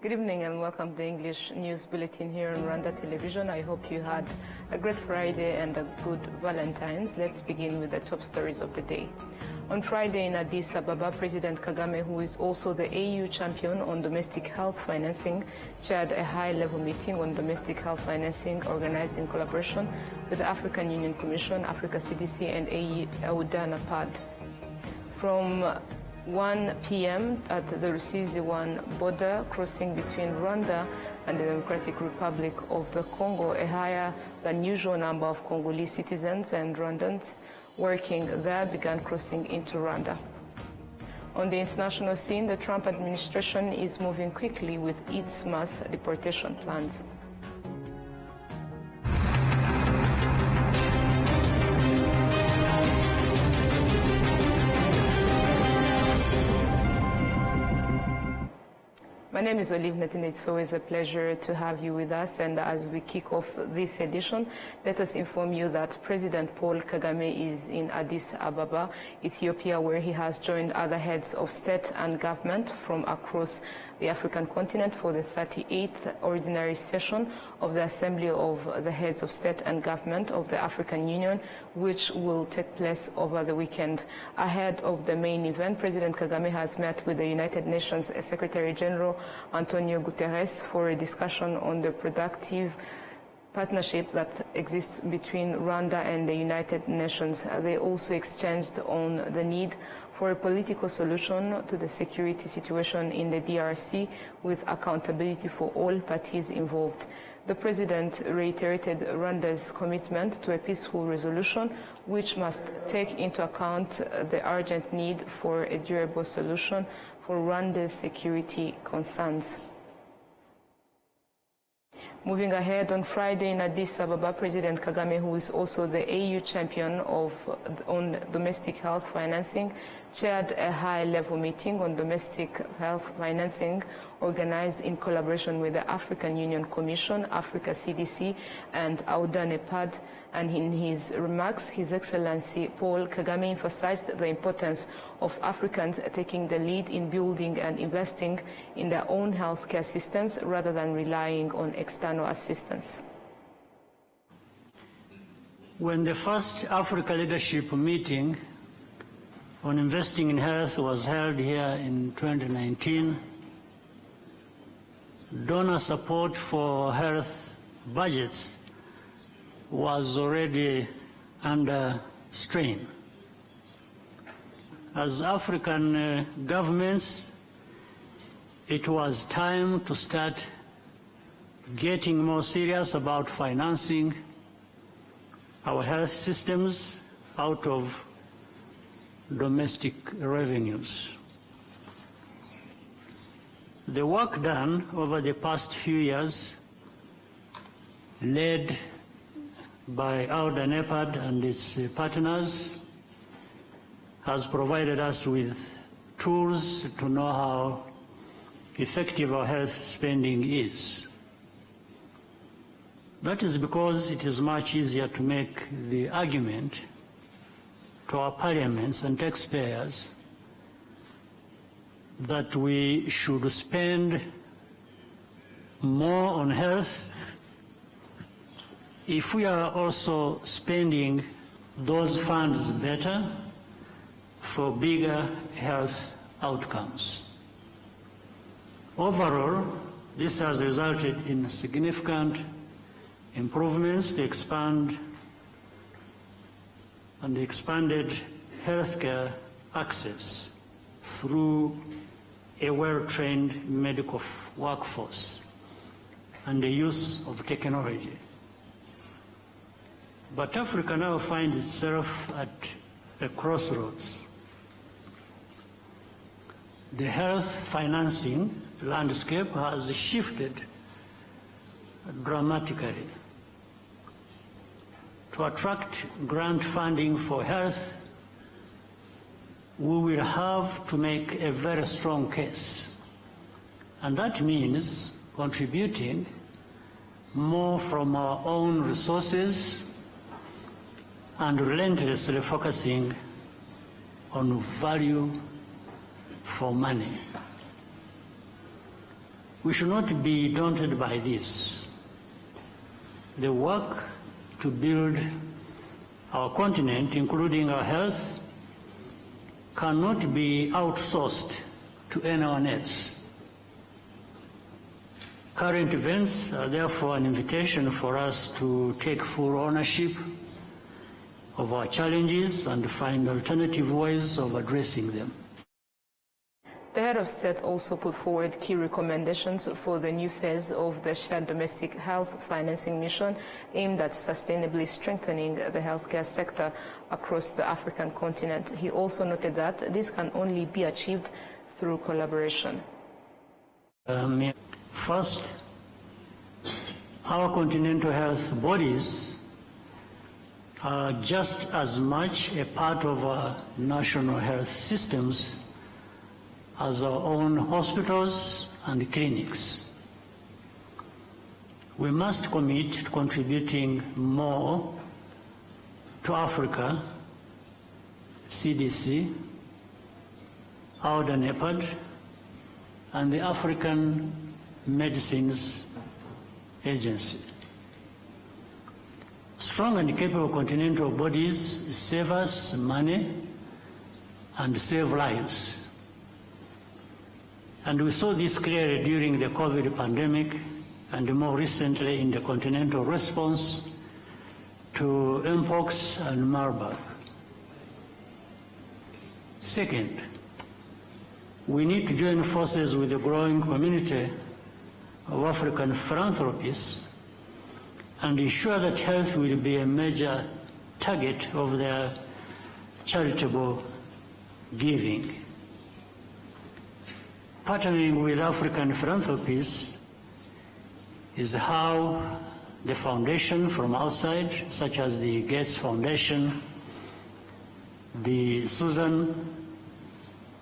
Good evening and welcome to the English News Bulletin here on Rwanda Television. I hope you had a great Friday and a good Valentine's. Let's begin with the top stories of the day. On Friday in Addis Ababa, President Kagame, who is also the AU champion on domestic health financing, chaired a high-level meeting on domestic health financing organized in collaboration with the African Union Commission, Africa CDC and RwandaTV. From 1 p.m. at the Rusizi-1 border crossing between Rwanda and the Democratic Republic of the Congo, a higher than usual number of Congolese citizens and Rwandans working there began crossing into Rwanda. On the international scene, the Trump administration is moving quickly with its mass deportation plans. My name is Olive Netin. It's always a pleasure to have you with us. And as we kick off this edition, let us inform you that President Paul Kagame is in Addis Ababa, Ethiopia, where he has joined other heads of state and government from across the African continent for the 38th ordinary session of the Assembly of the Heads of State and Government of the African Union, which will take place over the weekend. Ahead of the main event, President Kagame has met with the United Nations Secretary General Antonio Guterres for a discussion on the productive partnership that exists between Rwanda and the United Nations. They also exchanged on the need for a political solution to the security situation in the DRC with accountability for all parties involved. The President reiterated Rwanda's commitment to a peaceful resolution, which must take into account the urgent need for a durable solution for Rwanda's security concerns. Moving ahead, on Friday in Addis Ababa, President Kagame, who is also the AU champion on domestic health financing, chaired a high-level meeting on domestic health financing organized in collaboration with the African Union Commission, Africa CDC, and RwandaTV. And in his remarks, His Excellency Paul Kagame emphasized the importance of Africans taking the lead in building and investing in their own healthcare systems rather than relying on external assistance. When the first Africa Leadership meeting on investing in health was held here in 2019, donor support for health budgets was already under strain. As African governments, it was time to start getting more serious about financing our health systems out of domestic revenues. The work done over the past few years, led by RwandaTV and its partners, has provided us with tools to know how effective our health spending is. That is because it is much easier to make the argument to our parliaments and taxpayers that we should spend more on health if we are also spending those funds better for bigger health outcomes. Overall, this has resulted in significant improvements to expand and expanded healthcare access through a well-trained medical workforce and the use of technology. But Africa now finds itself at a crossroads. The health financing landscape has shifted dramatically. To attract grant funding for health, we will have to make a very strong case. And that means contributing more from our own resources and relentlessly focusing on value for money. We should not be daunted by this. The work to build our continent, including our health, cannot be outsourced to anyone else. Current events are therefore an invitation for us to take full ownership of our challenges and find alternative ways of addressing them. The head of state also put forward key recommendations for the new phase of the shared domestic health financing mission aimed at sustainably strengthening the healthcare sector across the African continent. He also noted that this can only be achieved through collaboration. First, our continental health bodies are just as much a part of our national health systems as our own hospitals and clinics. We must commit to contributing more to Africa, CDC, RwandaNEPAD, and the African Medicines Agency. Strong and capable continental bodies save us money and save lives. And we saw this clearly during the COVID pandemic and more recently in the continental response to Mpox and Marburg. Second, we need to join forces with the growing community of African philanthropists and ensure that health will be a major target of their charitable giving. Partnering with African philanthropists is how the foundation from outside, such as the Gates Foundation, the Susan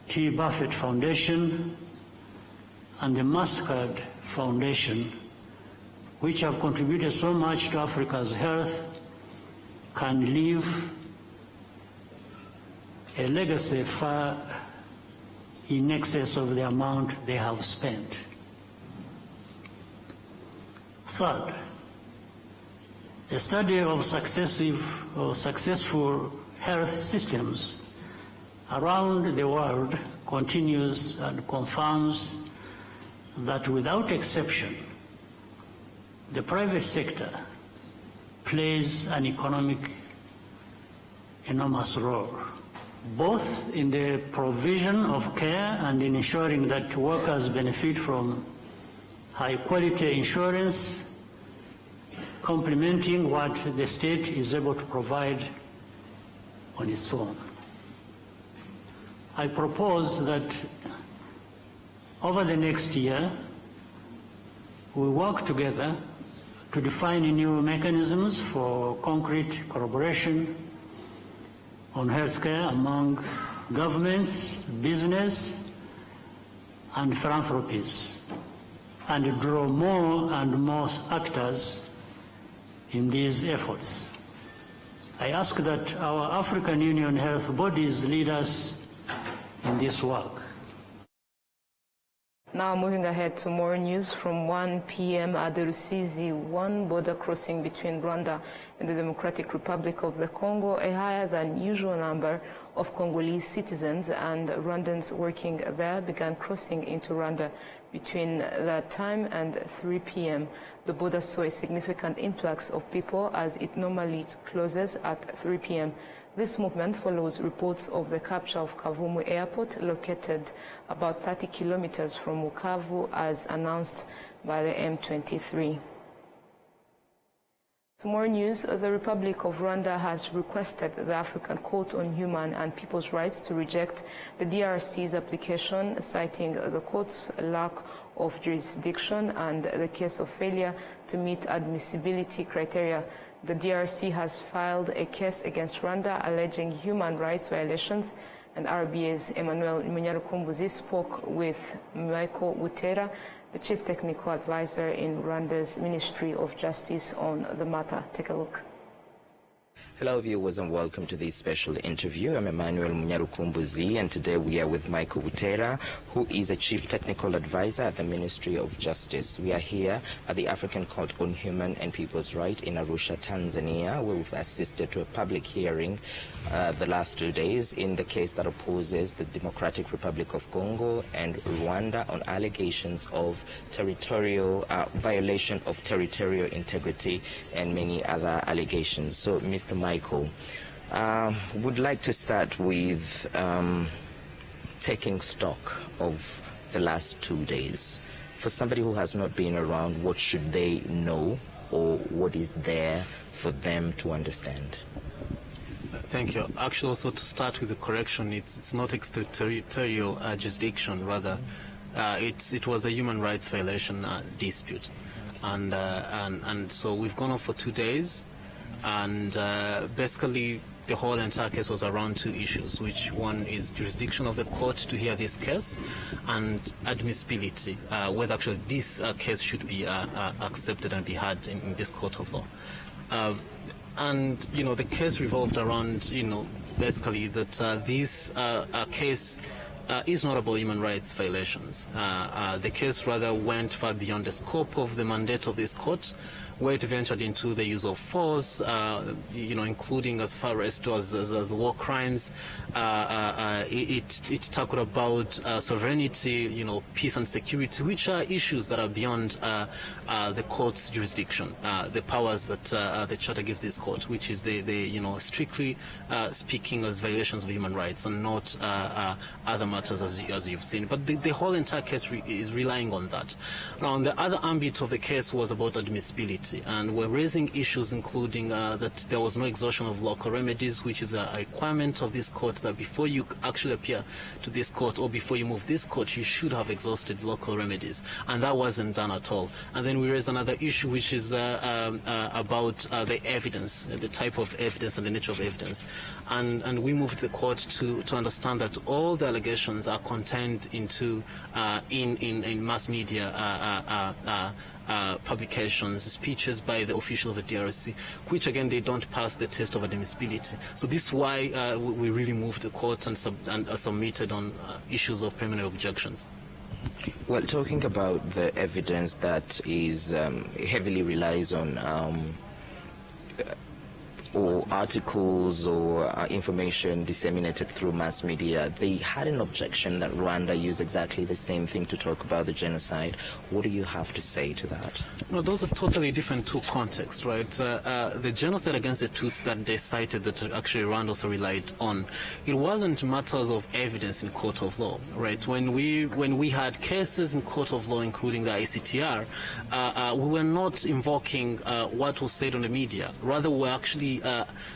T. Buffett Foundation, and the MasterCard Foundation, which have contributed so much to Africa's health, can leave a legacy far in excess of the amount they have spent. Third, a study of successful health systems around the world continues and confirms that without exception, the private sector plays an enormous role, both in the provision of care and in ensuring that workers benefit from high-quality insurance, complementing what the state is able to provide on its own. I propose that over the next year, we work together to define new mechanisms for concrete collaboration on healthcare among governments, business, and philanthropies, and draw more and more actors in these efforts. I ask that our African Union health bodies lead us in this work. Now moving ahead to more news from 1 p.m. at the Rusizi 1 border crossing between Rwanda and the Democratic Republic of the Congo, a higher than usual number of Congolese citizens and Rwandans working there began crossing into Rwanda. Between that time and 3 p.m., the border saw a significant influx of people as it normally closes at 3 p.m. This movement follows reports of the capture of Kavumu Airport, located about 30 kilometers from Bukavu, as announced by the M23. To more news, the Republic of Rwanda has requested the African Court on Human and People's Rights to reject the DRC's application, citing the court's lack of jurisdiction and the case of failure to meet admissibility criteria. The DRC has filed a case against Rwanda alleging human rights violations, and RBA's Emmanuel Munyarukumbuzi spoke with Michael Butera, the Chief Technical Advisor in Rwanda's Ministry of Justice, on the matter. Take a look. Hello viewers and welcome to this special interview. I'm Emmanuel Munyarukumbuzi and today we are with Michael Butera, who is a Chief Technical Advisor at the Ministry of Justice. We are here at the African Court on Human and People's Rights in Arusha, Tanzania, where we've assisted to a public hearing the last 2 days in the case that opposes the Democratic Republic of Congo and Rwanda on allegations of territorial violation of territorial integrity and many other allegations. So, Mr. Michael, would like to start with taking stock of the last 2 days. For somebody who has not been around, what should they know or what is there for them to understand? Thank you. Actually, also to start with the correction, it's not extraterritorial jurisdiction, rather it was a human rights violation dispute, and so we've gone on for 2 days, and basically the whole entire case was around two issues, which one is jurisdiction of the court to hear this case and admissibility, whether actually this case should be accepted and be heard in this court of law. And, you know, the case revolved around, you know, basically that this case is not about human rights violations. The case rather went far beyond the scope of the mandate of this court, where it ventured into the use of force, you know, including as far as war crimes. It talked about sovereignty, you know, peace and security, which are issues that are beyond the court's jurisdiction, the powers that the Charter gives this court, which is the you know, strictly speaking as violations of human rights and not other matters as you've seen. But the whole entire case is relying on that. Now, the other ambit of the case was about admissibility. And we're raising issues including that there was no exhaustion of local remedies, which is a requirement of this court, that before you actually appear to this court or before you move this court, you should have exhausted local remedies. And that wasn't done at all. And then we raised another issue, which is about the evidence, the type of evidence and the nature of evidence. And we moved the court to understand that all the allegations are contained into in mass media publications, speeches by the official of the DRC, which again they don't pass the test of admissibility. So this is why we really moved the court and submitted on issues of preliminary objections. Well, talking about the evidence that is heavily relies on or articles or information disseminated through mass media, they had an objection that Rwanda used exactly the same thing to talk about the genocide. What do you have to say to that? No, those are totally different two contexts, right? The genocide against the Tutsis that they cited, that actually Rwanda also relied on, it wasn't matters of evidence in court of law, right? When we had cases in court of law, including the ICTR, we were not invoking what was said on the media. Rather, we were actually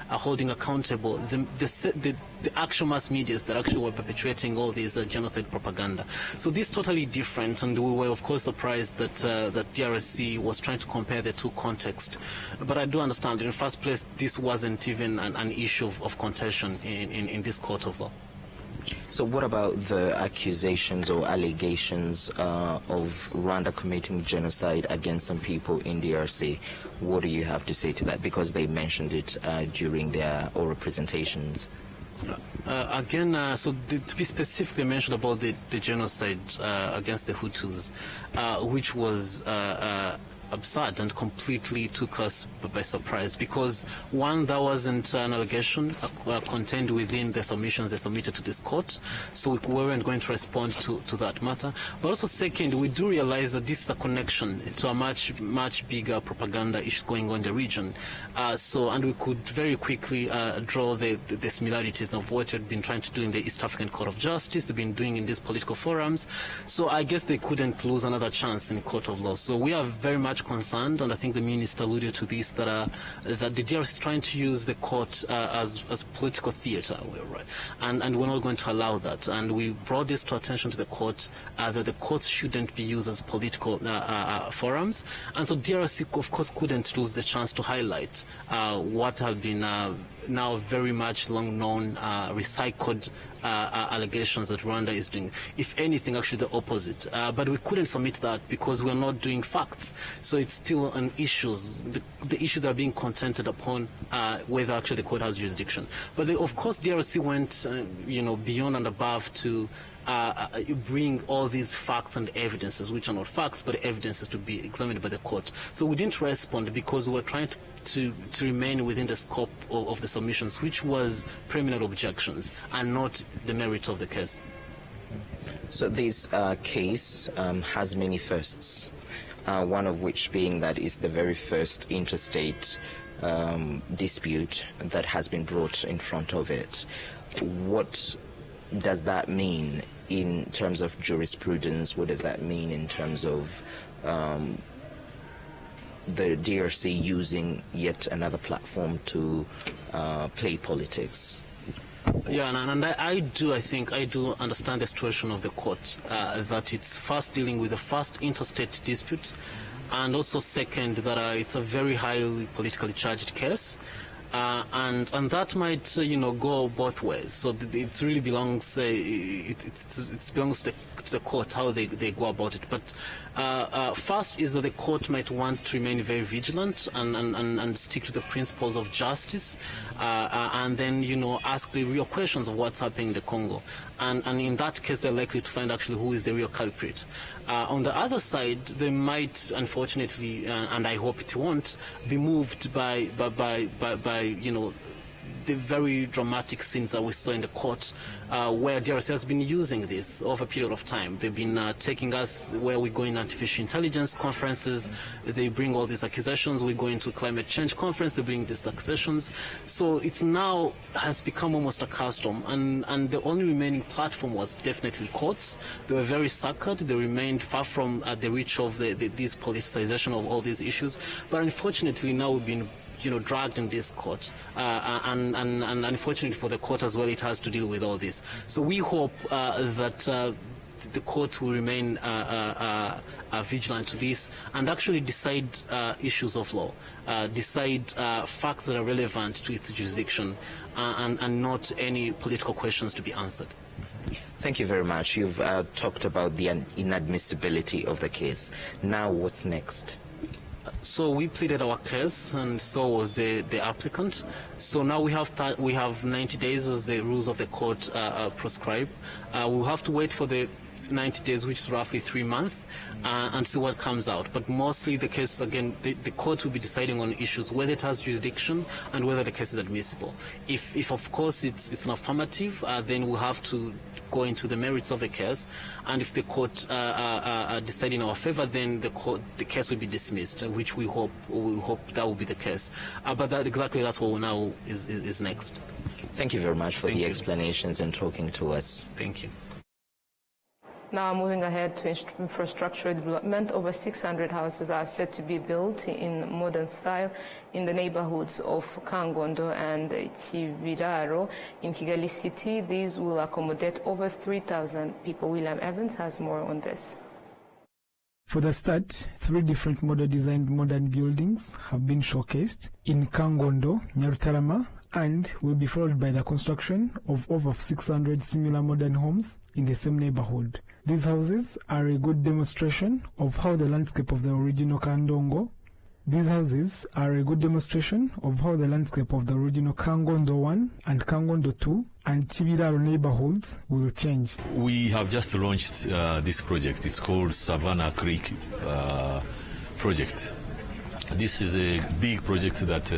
holding accountable the actual mass media that actually were perpetuating all this genocide propaganda. So this is totally different, and we were of course surprised that that DRC was trying to compare the two contexts. But I do understand, in the first place, this wasn't even an issue of contention in this court of law. So what about the accusations or allegations of Rwanda committing genocide against some people in DRC? What do you have to say to that? Because they mentioned it during their oral presentations. Again, so to be specific, they mentioned about the genocide against the Hutus, which was absurd and completely took us by surprise, because one, that wasn't an allegation contained within the submissions they submitted to this court, so we weren't going to respond to that matter. But also second, we do realize that this is a connection to a much bigger propaganda issue going on in the region, and we could very quickly draw the similarities of what you've been trying to do in the East African Court of Justice, they've been doing in these political forums. So I guess they couldn't lose another chance in court of law. So we are very much concerned, and I think the minister alluded to this, that the DRC is trying to use the court as political theater, right? And we're not going to allow that. And we brought this to attention to the court, that the courts shouldn't be used as political forums. And so DRC, of course, couldn't lose the chance to highlight what had been now very much long-known recycled allegations that Rwanda is doing. If anything, actually the opposite. But we couldn't submit that because we're not doing facts. So it's still on issues, the issues that are being contended upon, whether actually the court has jurisdiction. But of course, DRC went, beyond and above to bring all these facts and evidences, which are not facts, but evidences to be examined by the court. So we didn't respond because we were trying to remain within the scope of the submissions, which was preliminary objections and not the merits of the case. So this case has many firsts, one of which being that is the very first interstate dispute that has been brought in front of it. What does that mean in terms of jurisprudence? What does that mean in terms of the DRC using yet another platform to play politics? Yeah, and I do understand the situation of the court, that it's first dealing with the first interstate dispute, and also second, that it's a very highly politically charged case. And that might go both ways. So it really belongs it belongs to the court how they go about it. But first is that the court might want to remain very vigilant and stick to the principles of justice, and then ask the real questions of what's happening in the Congo. And in that case, they're likely to find actually who is the real culprit. On the other side, they might, unfortunately, and I hope it won't, be moved by the very dramatic scenes that we saw in the court, where DRC has been using this over a period of time. They've been taking us where we go in artificial intelligence conferences. They bring all these accusations. We go into climate change conference. They bring these accusations. So it's now has become almost a custom. And the only remaining platform was definitely courts. They were very suckered. They remained far from the reach of this politicization of all these issues. But unfortunately, now we've been dragged in this court, and unfortunately for the court as well, it has to deal with all this. So we hope that the court will remain vigilant to this and actually decide issues of law, decide facts that are relevant to its jurisdiction, and not any political questions to be answered. Thank you very much. You've talked about the inadmissibility of the case. Now what's next? So we pleaded our case, and so was the applicant. So now we have 90 days as the rules of the court prescribe. We'll have to wait for the 90 days, which is roughly 3 months, and see what comes out. But mostly the case, again, the court will be deciding on issues, whether it has jurisdiction and whether the case is admissible. If of course it's an affirmative, then we'll have to go into the merits of the case, and if the court decide in our favor, then the case will be dismissed, which we hope that will be the case. But that's what now is next. Thank you very much for the explanations and talking to us. Thank you. Now moving ahead to infrastructure development, over 600 houses are set to be built in modern style in the neighborhoods of Kangondo and Kibiraro in Kigali City. These will accommodate over 3,000 people. William Evans has more on this. For the start, 3 different model-designed modern buildings have been showcased in Kangondo, Nyarutarama, and will be followed by the construction of over 600 similar modern homes in the same neighborhood. These houses are a good demonstration of how the landscape of the original Kangondo Kangondo 1 and Kangondo 2 and Kibiraro neighborhoods will change. We have just launched this project. It's called Savannah Creek project. This is a big project that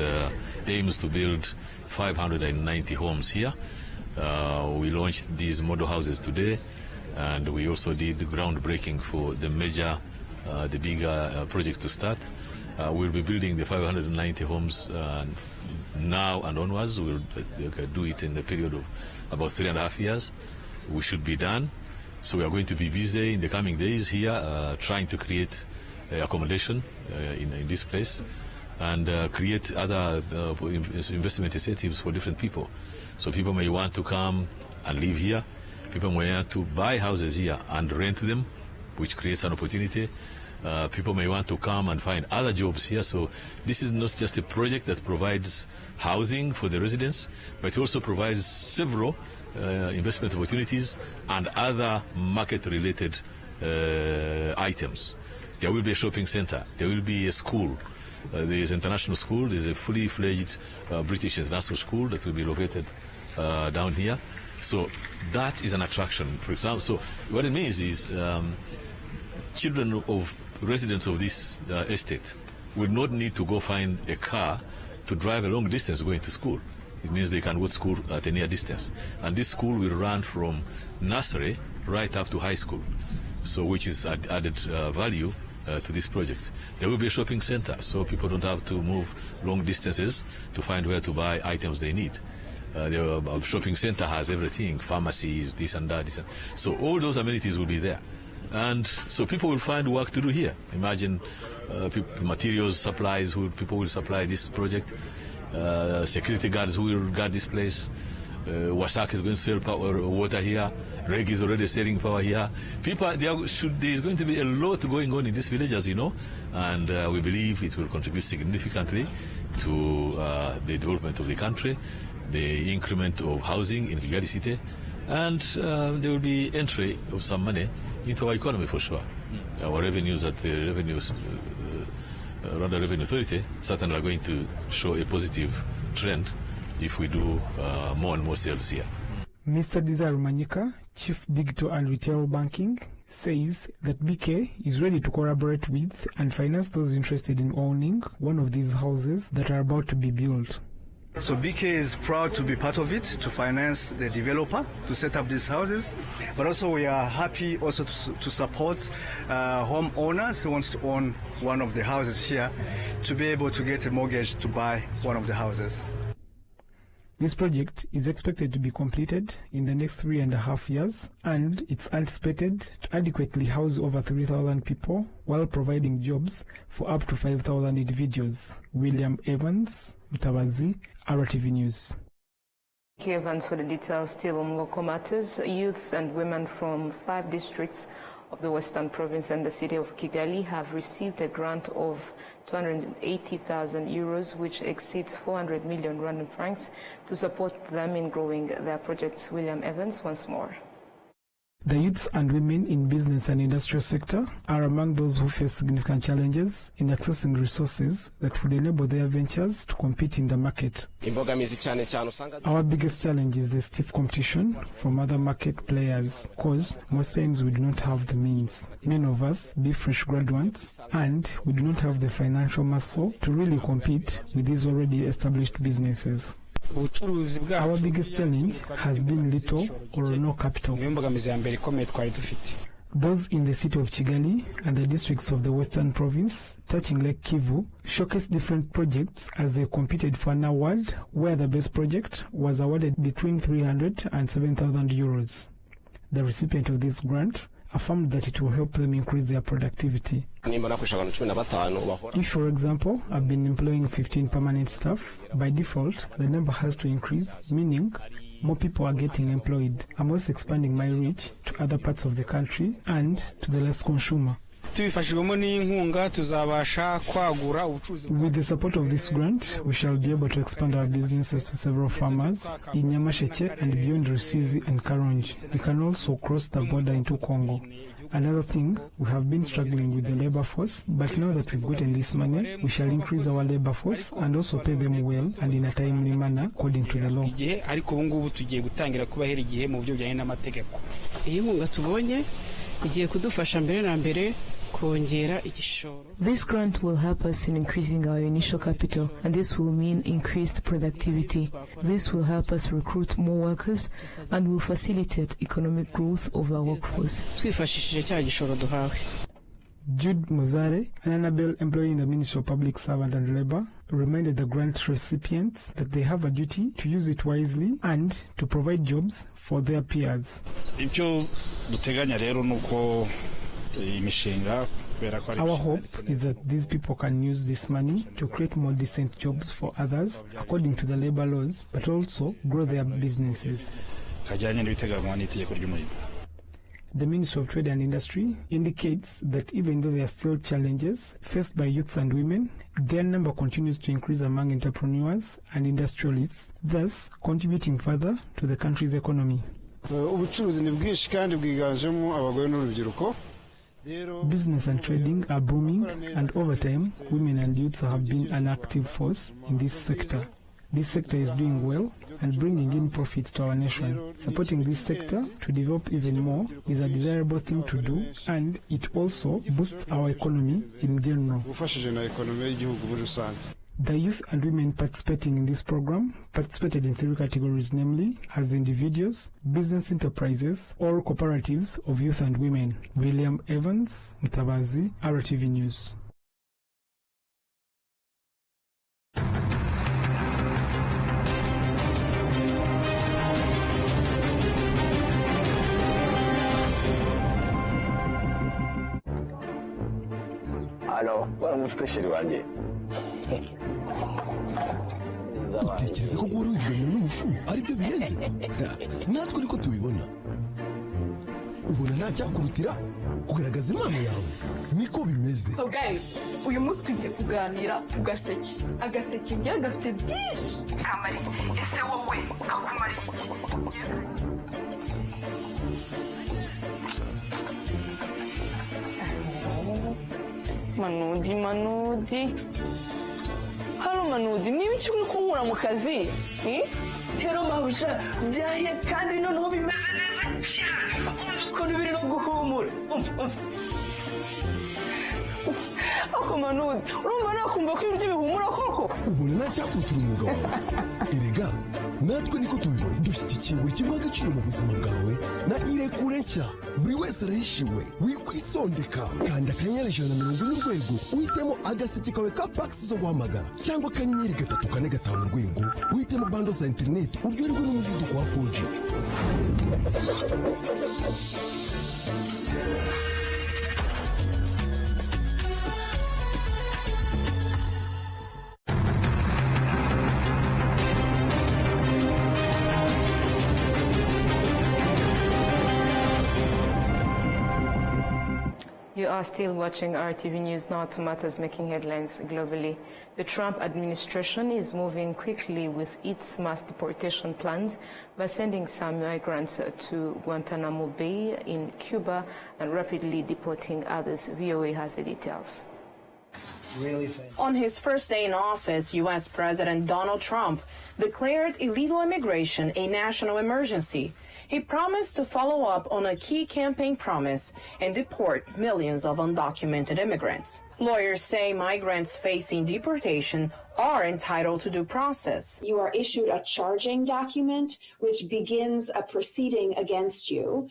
aims to build 590 homes here. We launched these model houses today, and we also did groundbreaking for the bigger project to start. We'll be building the 590 homes now and onwards. We'll do it in the period of about 3.5 years. We should be done. So we are going to be busy in the coming days here trying to create accommodation in this place and create other investment incentives for different people. So people may want to come and live here. People may want to buy houses here and rent them, which creates an opportunity. People may want to come and find other jobs here. So this is not just a project that provides housing for the residents, but it also provides several investment opportunities and other market-related items. There will be a shopping center. There will be a school. There is an international school. There is a fully fledged British international school that will be located down here. So that is an attraction, for example. So what it means is children of residents of this estate will not need to go find a car to drive a long distance going to school. It means they can go to school at a near distance. And this school will run from nursery right up to high school, so which is added value to this project. There will be a shopping center, so people don't have to move long distances to find where to buy items they need. The shopping center has everything, pharmacies, this and that. So all those amenities will be there. And so people will find work to do here. Imagine materials, supplies, people will supply this project. Security guards who will guard this place. Wasak is going to sell water here. Reg is already selling power here. There is going to be a lot going on in this village, as you know, and we believe it will contribute significantly to the development of the country, the increment of housing in Kigali City, and there will be entry of some money into our economy for sure. Our revenues at the Rwanda Revenue Authority certainly are going to show a positive trend if we do more and more sales here. Mr. Desire Manyika, Chief Digital and Retail Banking, says that BK is ready to collaborate with and finance those interested in owning one of these houses that are about to be built. So BK is proud to be part of it, to finance the developer to set up these houses, but also we are happy also to support homeowners who wants to own one of the houses here to be able to get a mortgage to buy one of the houses. This project is expected to be completed in the next 3.5 years, and it's anticipated to adequately house over 3,000 people while providing jobs for up to 5,000 individuals. William Evans, Mutabazi, RwandaTV News. Thank you, Evans, for the details. Still on local matters, youths and women from 5 districts of the Western Province and the city of Kigali have received a grant of 280,000 euros, which exceeds 400 million Rwandan francs, to support them in growing their projects. William Evans once more. The youths and women in business and industrial sector are among those who face significant challenges in accessing resources that would enable their ventures to compete in the market. Our biggest challenge is the stiff competition from other market players, because most times we do not have the means. Many of us be fresh graduates, and we do not have the financial muscle to really compete with these already established businesses. Our biggest challenge has been little or no capital. Those in the city of Kigali and the districts of the Western Province, touching Lake Kivu, showcased different projects as they competed for an award where the best project was awarded between 300 and 7,000 euros. The recipient of this grant affirmed that it will help them increase their productivity. If, for example, I've been employing 15 permanent staff, by default, the number has to increase, meaning more people are getting employed. I'm also expanding my reach to other parts of the country and to the less consumer. With the support of this grant, we shall be able to expand our businesses to several farmers in Nyamasheke and beyond Rusizi and Karongi. We can also cross the border into Congo. Another thing, we have been struggling with the labor force, but now that we've gotten this money, we shall increase our labor force and also pay them well and in a timely manner according to the law. This grant will help us in increasing our initial capital, and this will mean increased productivity. This will help us recruit more workers and will facilitate economic growth of our workforce. Jude Muzare, an Annabelle employee in the Ministry of Public Servant and Labor, reminded the grant recipients that they have a duty to use it wisely and to provide jobs for their peers. Our hope is that these people can use this money to create more decent jobs for others according to the labor laws, but also grow their businesses. The Ministry of Trade and Industry indicates that even though there are still challenges faced by youths and women, their number continues to increase among entrepreneurs and industrialists, thus contributing further to the country's economy. Business and trading are booming, and over time, women and youths have been an active force in this sector. This sector is doing well and bringing in profits to our nation. Supporting this sector to develop even more is a desirable thing to do, and it also boosts our economy in general. The youth and women participating in this program participated in 3 categories, namely as individuals, business enterprises, or cooperatives of youth and women. William Evans, Mutabazi, RwandaTV News. Halo, mustashiri wanjye. Utekereza ko guhora wiziganya n'umushu aribyo birenze? Natwe niko tubibona. Ubona nta cyakurutira kugaragaza impano yawe. Niko bimeze. So guys, uyu munsi tugiye kuganira ugaseke. Agaseke njye gafite byinshi. Kamari, ese wowe kakumari iki? Manudi. Halo Manudi, niba iki uri kunkura mu kazi? Rero mabusha byahiye kandi noneho bimeze neza cyane. Ukuntu biri no guhumura. Ako Manudi, urumva nakumva ko ibiryo bihumura koko? Ubona nta cyakurutura umwuga wawe. Erega, natwe niko tubibona. Dushyigikiye buri kimwe agaciro mu buzima bwawe na irekure nshya. Buri wese arahishiwe. Wikwisondeka. Kanda akanyenyeri 140 urwego. Uhitemo agaseke kawe ka packs zo guhamagara. Cyangwa akanyenyeri 345 urwego. Uhitemo bando za internet uryoherwe n'umuvuduko wa 4G. You are still watching RTV News now to matters making headlines globally. The Trump administration is moving quickly with its mass deportation plans by sending some migrants to Guantanamo Bay in Cuba and rapidly deporting others. VOA has the details. On his first day in office, U.S. President Donald Trump declared illegal immigration a national emergency. He promised to follow up on a key campaign promise and deport millions of undocumented immigrants. Lawyers say migrants facing deportation are entitled to due process. You are issued a charging document which begins a proceeding against you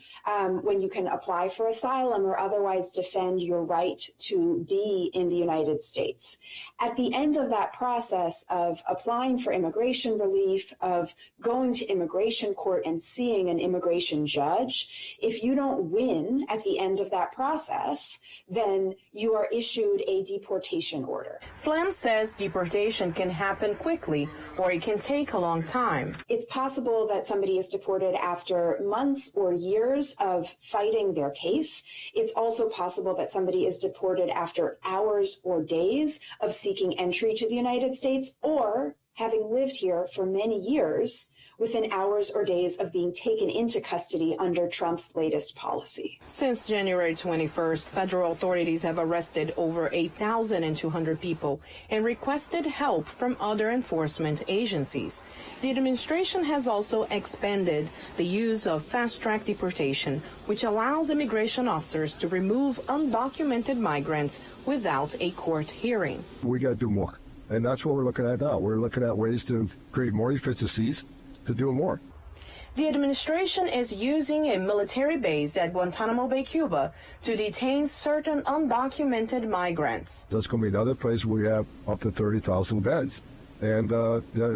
when you can apply for asylum or otherwise defend your right to be in the United States. At the end of that process of applying for immigration relief, of going to immigration court and seeing an immigration judge, if you don't win at the end of that process, then you are issued a deportation order. Flem says deportation can happen quickly or it can take a long time. It's possible that somebody is deported after months or years of fighting their case. It's also possible that somebody is deported after hours or days of seeking entry to the United States or having lived here for many years within hours or days of being taken into custody under Trump's latest policy. Since January 21st, federal authorities have arrested over 8,200 people and requested help from other enforcement agencies. The administration has also expanded the use of fast-track deportation, which allows immigration officers to remove undocumented migrants without a court hearing. We got to do more, and that's what we're looking at now. We're looking at ways to create more efficiencies to do more. The administration is using a military base at Guantanamo Bay, Cuba, to detain certain undocumented migrants. That's going to be another place where we have up to 30,000 beds. And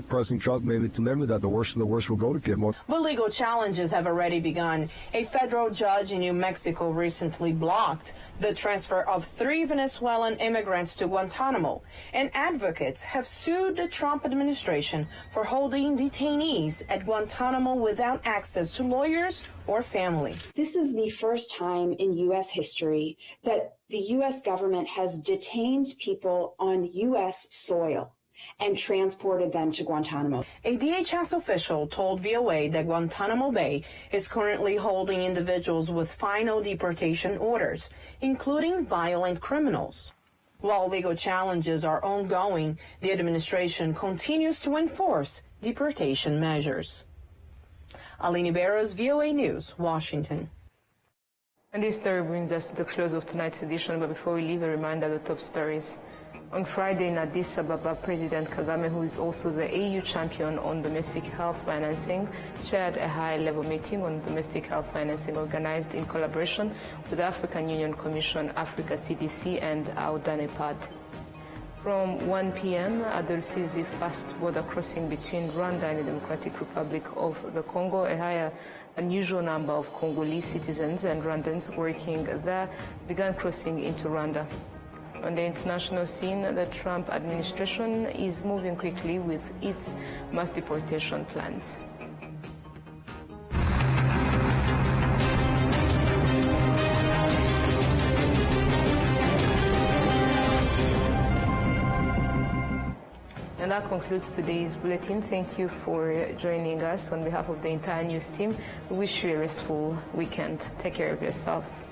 President Trump made it clear that the worst of the worst will go to Gitmo. But legal challenges have already begun. A federal judge in New Mexico recently blocked the transfer of 3 Venezuelan immigrants to Guantanamo, and advocates have sued the Trump administration for holding detainees at Guantanamo without access to lawyers or family. This is the first time in U.S. history that the U.S. government has detained people on U.S. soil and transported them to Guantanamo. A DHS official told VOA that Guantanamo Bay is currently holding individuals with final deportation orders, including violent criminals. While legal challenges are ongoing, the administration continues to enforce deportation measures. Aline Barros, VOA News, Washington. And this story brings us to the close of tonight's edition, but before we leave, a reminder of the top stories. On Friday in Addis Ababa, President Kagame, who is also the AU champion on domestic health financing, chaired a high-level meeting on domestic health financing organized in collaboration with the African Union Commission, Africa CDC, and RwandaTV. From 1 p.m. at the Rusizi fast border crossing between Rwanda and the Democratic Republic of the Congo, a higher unusual number of Congolese citizens and Rwandans working there began crossing into Rwanda. On the international scene, the Trump administration is moving quickly with its mass deportation plans. And that concludes today's bulletin. Thank you for joining us. On behalf of the entire news team, we wish you a restful weekend. Take care of yourselves.